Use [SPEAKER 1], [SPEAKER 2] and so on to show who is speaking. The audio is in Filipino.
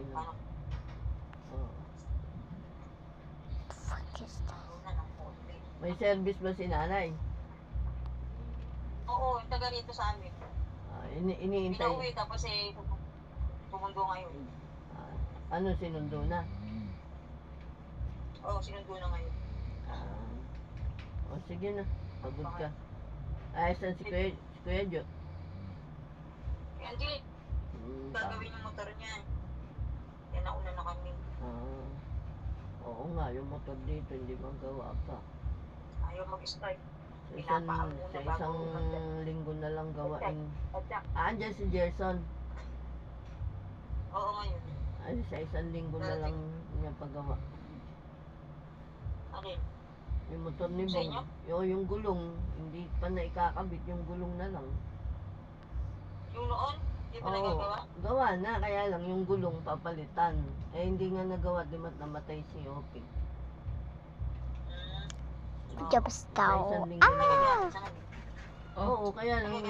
[SPEAKER 1] natin.
[SPEAKER 2] Parang
[SPEAKER 1] Oo.
[SPEAKER 2] una ng konti.
[SPEAKER 1] May service ba si nanay?
[SPEAKER 2] Oo, yung taga rito sa amin.
[SPEAKER 1] Iniintay.
[SPEAKER 2] Pinauwi tapos pumundo ngayon.
[SPEAKER 1] Ano sinundo na?
[SPEAKER 2] Oo, sinundo na ngayon.
[SPEAKER 1] O sige na, pagod ka. Saan si Kuya Jo?
[SPEAKER 2] Kaya hindi, gagawin yung motor niya. Kaya nauna na kami.
[SPEAKER 1] Oo nga, yung motor dito hindi magawa pa.
[SPEAKER 2] Ayaw mag-start.
[SPEAKER 1] Sa isang linggo na lang gawain. Andyan si Gerson.
[SPEAKER 2] Oo, ngayon.
[SPEAKER 1] Sa isang linggo na lang niya pagawa.
[SPEAKER 2] Alin?
[SPEAKER 1] Yung motor ni
[SPEAKER 2] Sa
[SPEAKER 1] Bong.
[SPEAKER 2] inyo?
[SPEAKER 1] Yung gulong, hindi pa na ikakabit, yung gulong na lang.
[SPEAKER 2] Yung noon? Hindi pa nagagawa?
[SPEAKER 1] Gawa na, kaya lang yung gulong papalitan. Hindi nga nagawa, di ba't namatay si Opie.
[SPEAKER 3] Jobs daw.
[SPEAKER 1] Oo, kaya lang